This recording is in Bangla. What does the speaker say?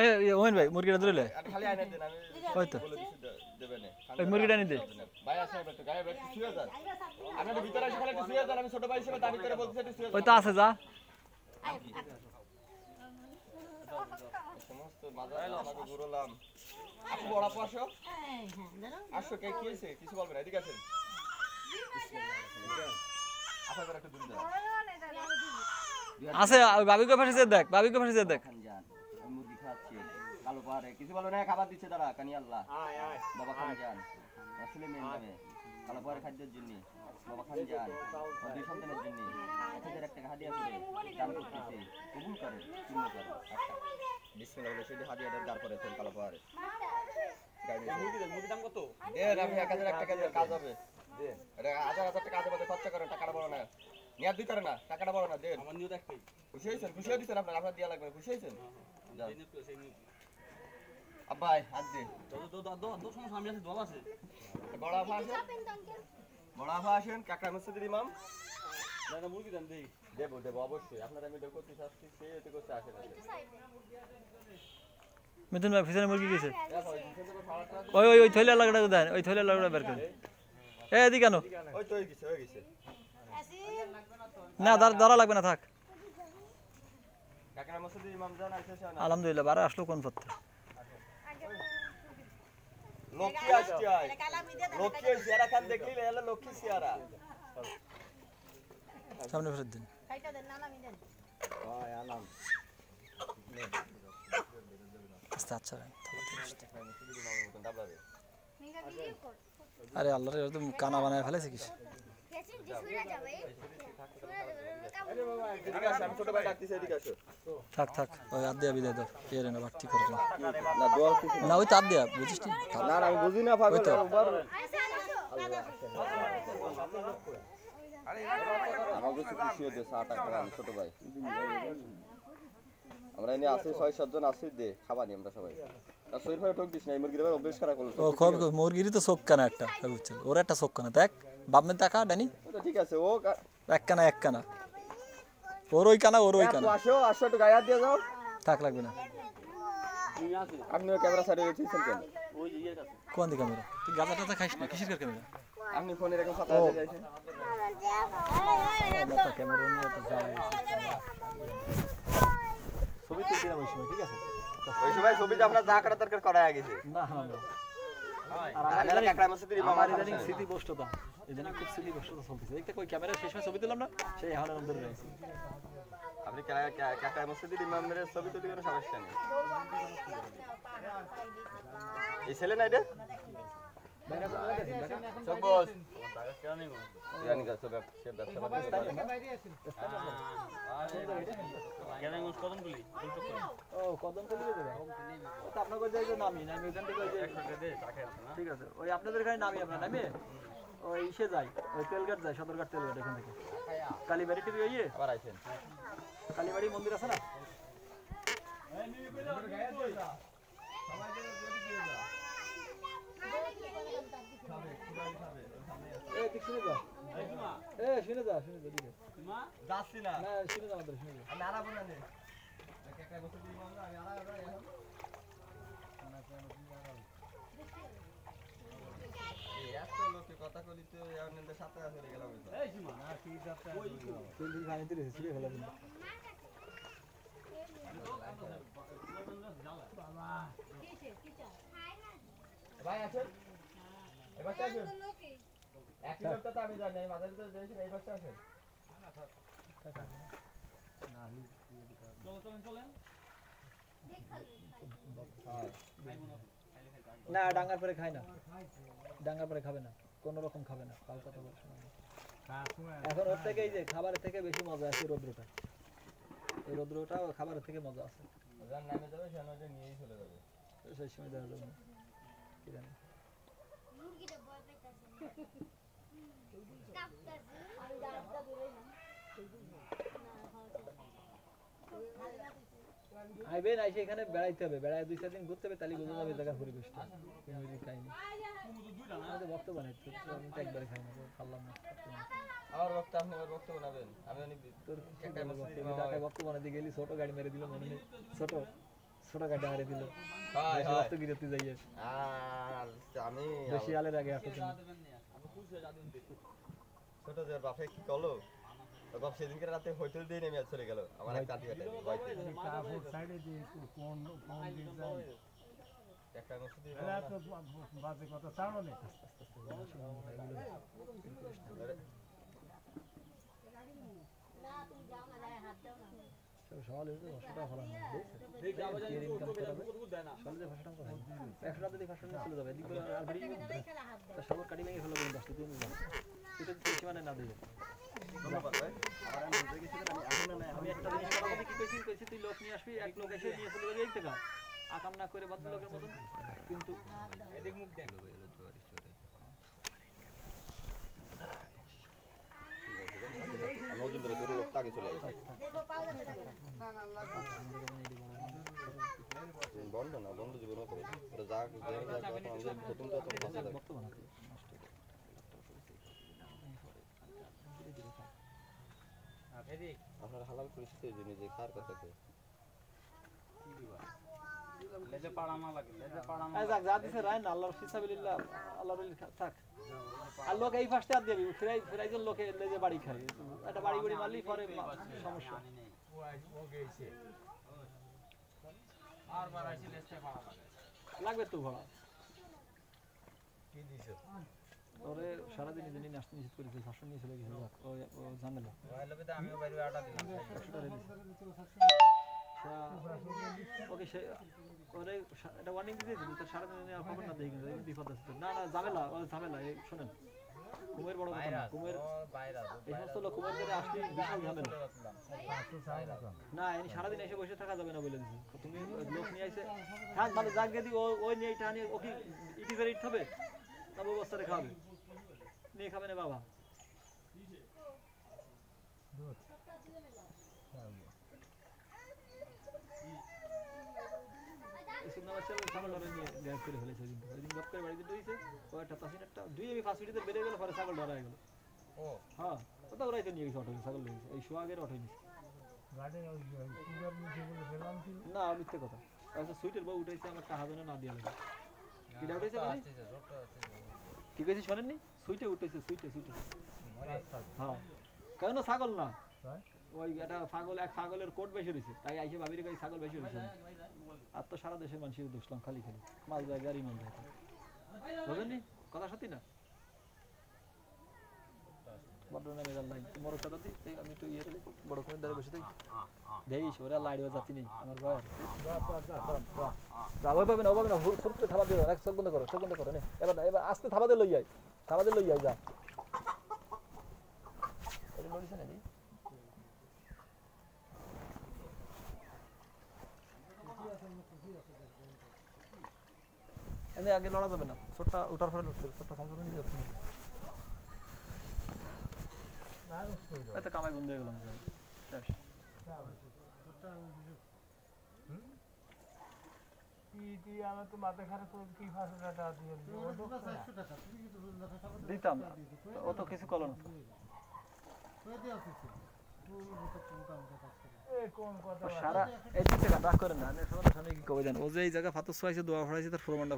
এই ওমেন ভাই মুরগিটা ধরে লে খালি আইনা দেন আমি ওই তো বলে দিছি দেবে না ওই মুরগিটা নি দে ভাই আসে একটু গায়ে একটু শুয়ে যান আপনাদের ভিতরে এসে খালি একটু শুয়ে যান আমি ছোট ভাই হিসেবে দাবি করে বলতেছি একটু শুয়ে যান ওই তো আছে যা সমস্ত মাজার আমাকে ঘুরলাম আপু বড় আপু আসো আসো কে কি হয়েছে কিছু বলবেন এদিকে আসেন আপনাদের একটু দূরে যান আছে ওই বাবিকে ফাঁসিছে দেখ বাবিকে ফাঁসিছে দেখ খানজান ওই মুরগি খাচ্ছি কালো পাহাড়ে কিছু বলো না খাবার দিচ্ছে তারা কানি আল্লাহ বাবা খানজান রাসূলের মেয়ে নামে কালো পাহাড়ে খাদ্যের জন্য বাবা খানজান ওর দুই সন্তানের জন্য 1000 টাকা হাদিয়া করে দান করতেছে কবুল করে পূর্ণ করে আচ্ছা বিসমিল্লাহ বলে সেই হাদিয়াটা দাঁড় করে দেন কালো পাহাড়ে মুরগি দাম কত দেন আমি 1000 টাকা দিয়ে কাজ হবে দেন এটা 1000 টাকা কাজে বাদে খরচ করেন টাকাটা বড় না নিয়াত দিতে না টাকাটা বড় না দেন আমার নিয়ত একটাই খুশি হইছেন খুশি হইছেন আপনারা দিয়া লাগবে খুশি হইছেন আব্বাই হাত দে দো সমস্যা আমি আছে দল আছে বড় আফা আছে বড় আফা আসেন কাকা মসজিদের ইমাম না মুরগি দেন দেই দেব অবশ্যই আপনারা আমি দেব করতে চাচ্ছি সে এতে করতে আসেন মিথুন ভাই পিছনে মুরগি গেছে ওই ওই ওই থইলা লাগড়া দেন ওই থইলা লাগড়া বের করেন এদিকে কেন ওই তো হয়ে গেছে না ধরা লাগবে না থাক কাকা মসজিদের ইমাম জান আইছে আলহামদুলিল্লাহ বারে আসলো কোন পথে লক্ষ্মী আসছে লক্ষ্মী সিয়ারা খান দেখলি এলা লক্ষ্মী সিয়ারা সামনে ফেরত দিন কাইটা দেন নাম দেন ওই আলাম আচ্ছা আচ্ছা আরে আল্লাহ রে তো কানা বানায় ফেলেছে কি থাক থাক ওই আদ দিয়া বিদায় দাও এর না বাড়তি করে না দোয়া কিছু না ওই তার দিয়া বুঝিস না আমি বুঝি না পাগল আমাকে কিছু খুশি হতে 60 টাকা আমি ছোট ভাই আমরা এনে আছে 6-7 জন আছে দে খাবানি আমরা সবাই আর শরীর ভাই ঠক দিস না মুরগির ভাই অভ্যাস করা করলো ও খুব মুরগিরই তো চোখ কানা একটা বুঝছেন ওর একটা চোখ কানা দেখ বাপমে টাকা ডানি ঠিক আছে ও এক কানা ওর ওই কানা আসো একটু গায়ে হাত দিয়ে যাও থাক লাগবে না আপনি ক্যামেরা সাইডে রেখেছেন কেন ওই ইয়ের কাছে কোন দিকে ক্যামেরা তুই গাজা টাজা খাইস না কিসের ক্যামেরা আপনি ফোনে এরকম কথা বলে যাইছেন না ক্যামেরা নিয়ে তো যাই ছবি তুলছিলাম ওই সময় ঠিক আছে ওই সময় ছবিতে আমরা যা করা দরকার করা গেছে না আর আমার কাকড়া মসজিদের ইমাম আমার ইদানিং স্মৃতি বষ্টতা ইদানিং খুব স্মৃতি বষ্টতা চলতেছে দেখতে কই ক্যামেরা শেষ সময় ছবি দিলাম না সেই এখন আমাদের রয়েছে আপনি কাকড়া মসজিদের ইমামের ছবি তুলি কোনো সমস্যা নেই এই ছেলে না এটা সব বস জানি কাছে সে ব্যবসা করতে কেন কদমগুলি ও কদমগুলি দেবে তো আপনাদের যাই যে নামি ওখান থেকে ওই যে 100 টাকা দে টাকা আছে না ঠিক আছে ওই আপনাদের এখানে নামি আমরা নামি ওই ইসে যাই ওই তেলঘাট যাই সদরঘাট তেলঘাট এখান থেকে কালীবাড়ি টিভি ওইয়ে আবার আইছেন কালীবাড়ি মন্দির আছে না এই ঠিক শুনে যা শুনে যা দিকে মা যাচ্ছি না শুনে যা আমাদের শুনে যা আমি আরাবো না নে কাকা বসে দিই আমরা আমি আরাবো এখন এই এত লোকে কথা কইতে এমনদের সাথে চলে গেলাম এই সীমা না কি সাথে তুই গানে দিলে ছিড়ে ফেলা দিন বাবা কি চাই ভাই আছেন এবার আসুন এক লোকটা তো আমি জানি মাথার ভিতরে যাইছেন এই পাশে আছেন না ডাঙ্গার পরে খায় না ডাঙ্গার পরে খাবে না কোন রকম খাবে না কাল কথা বলছ এখন ওর থেকে এই যে খাবারের থেকে বেশি মজা আছে রৌদ্রটা এই রৌদ্রটা খাবারের থেকে মজা আছে নামে যাবে সে নিয়েই চলে যাবে সেই সময় দেখা যাবে কি জানি আইবে না এসে এখানে বেড়াইতে হবে বেড়ায় 2-4 দিন ঘুরতে হবে তাহলে বোঝা যাবে জায়গার পরিবেশটা তুমি খাইনি আমাদের বক্তব্য বানাইতে আমি তো একবারে খাই না খাল্লাম না আমার বক্তব্য আপনি আমার বক্তব্য বানাবেন আমি অনেক তোর একটা বক্তব্য বানাতে গেলি ছোট গাড়ি মেরে দিল মনে নেই ছোট ছোট গাড়ি ডাঙারে দিল হাই হাই রক্ত গিরতে যাইয়ে আর আমি বেশি আলের আগে এত দিন ছোট যে বাপে কি করলো ওর বাপ সেদিনকে রাতে হোটেল দিয়ে নেমে চলে গেল আমার এক কাটি কাটে বাইতে কাপুর সাইডে দিয়ে কোন দিক যায় একটা মসজিদ দিয়ে এরা তো বাজে কথা ছাড়ো না সকাল হইতে 500 টাকা ভাড়া দেখি আবার জানি ইনকাম করাবে সকালে 500 টাকা হয় 100 টাকা দিয়ে 500 টাকা চলে যাবে এদিক করে আর বাড়ি তা সবার কাটি ভেঙে ফেলবে 10 টা দিন যাবে এটা তো সীমানা না দিবে ধন্যবাদ ভাই আর আমি বুঝে গেছি আমি একটা জিনিস কথা কি কইছি তুই লোক নিয়ে আসবি এক লোক এসে নিয়ে চলে যাবে এই টাকা আকাম না করে বাদ লোকের মতন কিন্তু এদিক মুখ দেন নজরুল ধরে লোক তাকে চলে আসে বন্ধ না বন্ধ জীবন করে ওটা যা আমাদের প্রথম তো আপনার হালাল পরিস্থিতির জন্য যে কার কথা কে লেজে পাড়া না লাগে লেজে পাড়া এই যাক যা দিছে রাই না আল্লাহর ফিসাবিলিল্লাহ আল্লাহর থাক আর লোক এই ফার্স্টে আর দিবি ফিরাইজন লোকে লেজে বাড়ি খায় একটা বাড়ি বাড়ি মারলি পরে সমস্যা ও গেছে আর বাড়াইছে লেজে পাড়া লাগবে তো ভাড়া কি দিছো ওরে সারা দিন দিন নাস্তা নিষেধ করেছে শাসন নিয়ে চলে গেছে ও ঝামেলা ওইলে তো আমিও বাইরে আটা দিলাম 100 টাকা ওকে সে ওরে এটা ওয়ার্নিং দিয়ে দিল তো সারা দিন আর খবর না দেই কিন্তু বিপদ আছে না না ঝামেলা ও ঝামেলা এই শুনেন কুমের বড় কথা না কুমের বাইরে এই সমস্ত লোক কুমের করে আসলে বিশাল ঝামেলা না এই সারা দিন এসে বসে থাকা যাবে না বলে দিছি তুমি লোক নিয়ে আইছে থাক ভালো জাগ গেদি ওই নিয়ে এটা নিয়ে ওকে ইটি করে ইট হবে না ব্যবস্থা রেখা হবে নিয়ে খাবে না বাবা সিগনাল চলে ছাগল ধরে নিয়ে গ্যাপ করে ফেলেছে ওইদিন গপ করে বাড়িতে ঢুকেছে ও একটা তাসিনেরটা দুই আমি 5 মিনিটে বেরিয়ে গেল পরে ছাগল ধরা হয়ে গেল ও হ্যাঁ ওটা ওরাইতে নিয়ে গেছে অটো ছাগল নিয়ে এই সোয়াগের অটো নিয়ে গাড়ি ওই কুলার নিচে বলে ফেলাম ছিল না মিথ্যে কথা আচ্ছা সুইটের বউ উঠাইছে আমার টাকা দেনা না দিয়া লাগে কি উঠাইছে মানে কি কইছি শুনেননি সুইটে উঠাইছে সুইটে হ্যাঁ কেন ছাগল না ওই একটা ছাগল এক ছাগলের কোট বেশি রয়েছে তাই আইসে ভাবির কাছে ছাগল বেশি রয়েছে আর তো সারা দেশের মানুষের দোষলাম খালি খালি মাল যায় গাড়ি মাল যায় বুঝলেননি কথা সত্যি না বড় নামে লাইন বড় কথা দিই আমি একটু ইয়ে করি বড় কোন দাঁড়িয়ে বসে থাকি দেইস ওরা লাইড়ও যাচ্ছি নেই আমার ঘর যা ওই পাবে না হুট করে থাবা দিও এক সেকেন্ড করো নে এবার আস্তে থাবা দে লই আই যা এটা লইছ না নি এনে আগে লড়া যাবে না ছোটটা ওঠার পরে লড়তে ছোটটা সামনে নিয়ে যাচ্ছে এত কামাই বন্ধ হয়ে গেলাম শেষ আমি তো মাথা খারাপ করে কি 500 টাকা দিয়ে দিতাম ও তো কিছু করলো না সারা এই দিকটা রাগ করেন না সামনে কি কবে দেন ও যে এই জায়গা ফাতস হয়েছে দোয়া ফড়াইছে তার প্রমাণটা